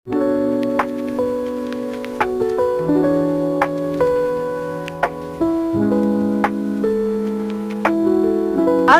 I'll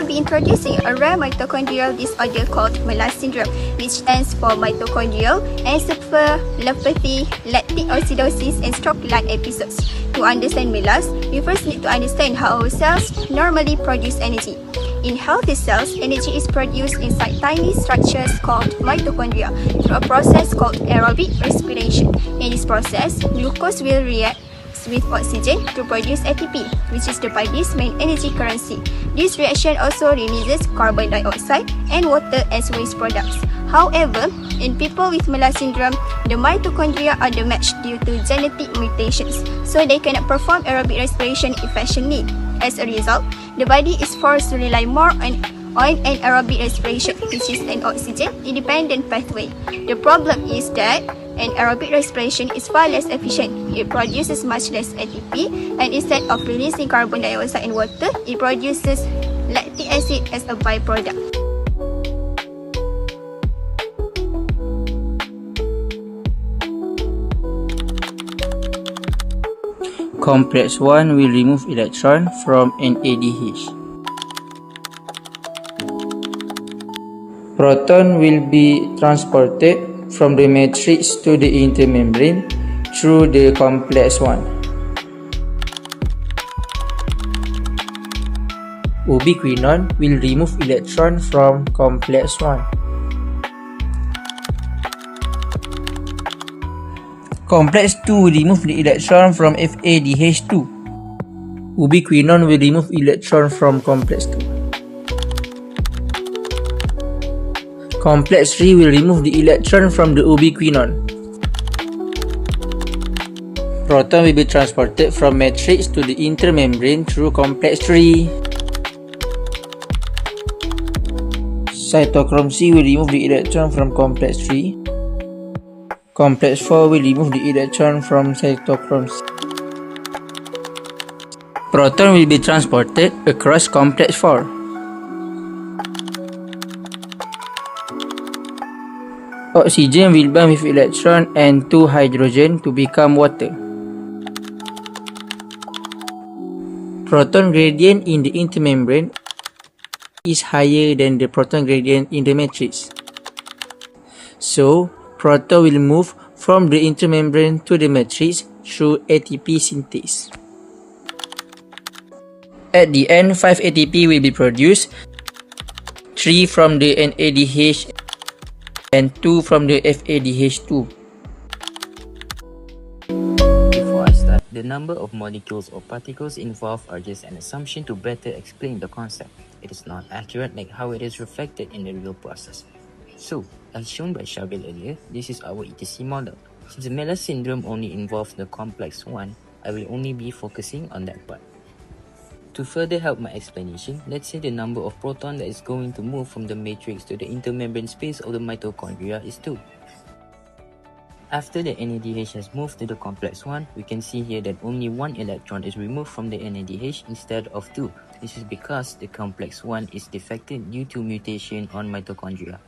be introducing a rare mitochondrial disorder called Melas syndrome, which stands for mitochondrial encephalopathy, lactic acidosis, and stroke-like episodes. To understand Melas, we first need to understand how our cells normally produce energy. In healthy cells, energy is produced inside tiny structures called mitochondria through a process called aerobic respiration. In this process, glucose will react with oxygen to produce ATP, which is the body's main energy currency. This reaction also releases carbon dioxide and water as waste products. However, in people with Melas syndrome, the mitochondria are damaged due to genetic mutations, so they cannot perform aerobic respiration efficiently. As a result, the body is forced to rely more on anaerobic respiration, which is an oxygen-independent pathway. The problem is that anaerobic respiration is far less efficient. It produces much less ATP, and instead of releasing carbon dioxide and water, it produces lactic acid as a byproduct. Complex 1 will remove electron from NADH. Proton will be transported from the matrix to the intermembrane through the complex 1. Ubiquinone will remove electron from complex 1. Complex 2 will remove the electron from FADH2. Ubiquinone will remove electron from complex 2. Complex 3 will remove the electron from the ubiquinone. Proton will be transported from matrix to the intermembrane through complex 3. Cytochrome C will remove the electron from complex 3. Complex 4 will remove the electron from cytochrome C. Proton will be transported across complex 4. Oxygen will bond with electron and 2 hydrogen to become water. Proton gradient in the intermembrane is higher than the proton gradient in the matrix. So, proton will move from the intermembrane to the matrix through ATP synthase. At the end, 5 ATP will be produced, 3 from the NADH and 2 from the FADH2. Before I start, the number of molecules or particles involved are just an assumption to better explain the concept. It is not accurate like how it is reflected in the real process. So, as shown by Shabil earlier, this is our ETC model. Since the Melas syndrome only involves the complex 1, I will only be focusing on that part. To further help my explanation, let's say the number of protons that is going to move from the matrix to the intermembrane space of the mitochondria is 2. After the NADH has moved to the complex 1, we can see here that only 1 electron is removed from the NADH instead of 2. This is because the complex 1 is defected due to mutation on mitochondria.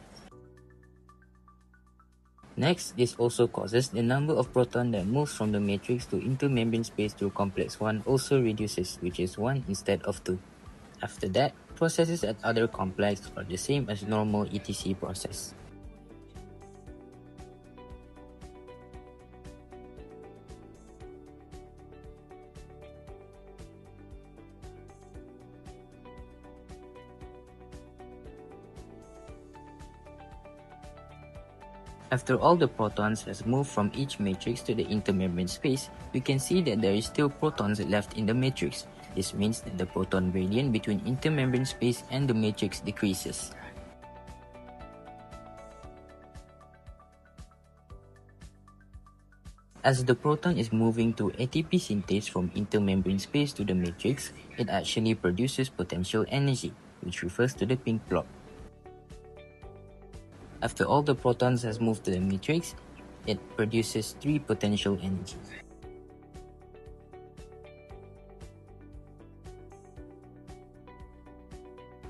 Next, this also causes the number of protons that moves from the matrix to intermembrane space through complex 1 also reduces, which is 1 instead of 2. After that, processes at other complex are the same as normal ETC process. After all the protons has moved from each matrix to the intermembrane space, we can see that there is still protons left in the matrix. This means that the proton gradient between intermembrane space and the matrix decreases. As the proton is moving to ATP synthase from intermembrane space to the matrix, it actually produces potential energy, which refers to the pink blob. After all the protons has moved to the matrix, it produces 3 potential energy.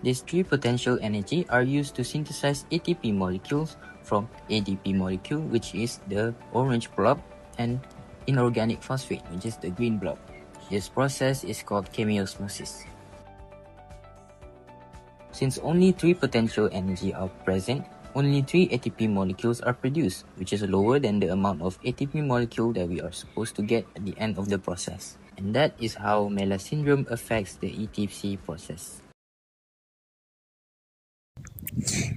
These 3 potential energy are used to synthesize ATP molecules from ADP molecule, which is the orange blob, and inorganic phosphate, which is the green blob. This process is called chemiosmosis. Since only 3 potential energy are present, only 3 ATP molecules are produced, which is lower than the amount of ATP molecule that we are supposed to get at the end of the process. And that is how Melas syndrome affects the ETC process.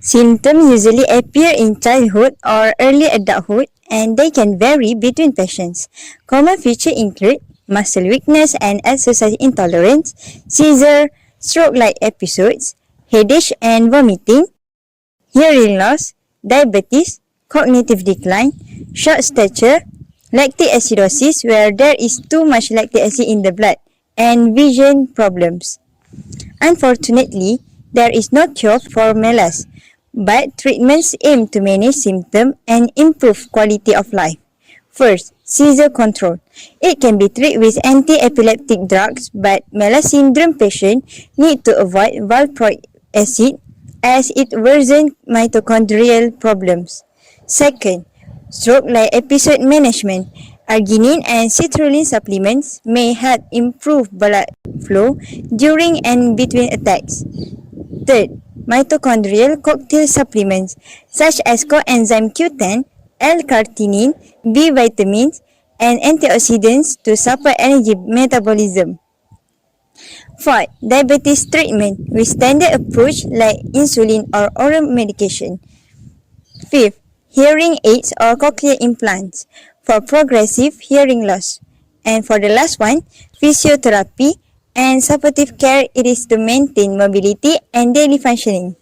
Symptoms usually appear in childhood or early adulthood, and they can vary between patients. Common features include muscle weakness and exercise intolerance, seizure, stroke-like episodes, headache and vomiting, hearing loss, diabetes, cognitive decline, short stature, lactic acidosis where there is too much lactic acid in the blood, and vision problems. Unfortunately, there is no cure for Melas, but treatments aim to manage symptoms and improve quality of life. First, seizure control. It can be treated with anti-epileptic drugs, but Melas syndrome patients need to avoid valproic acid as it worsens mitochondrial problems. Second, stroke-like episode management. Arginine and citrulline supplements may help improve blood flow during and between attacks. Third, mitochondrial cocktail supplements such as coenzyme Q10, L-carnitine, B vitamins, and antioxidants to support energy metabolism. Fourth, diabetes treatment with standard approach like insulin or oral medication. Fifth, hearing aids or cochlear implants for progressive hearing loss. And for the last one, physiotherapy and supportive care, it is to maintain mobility and daily functioning.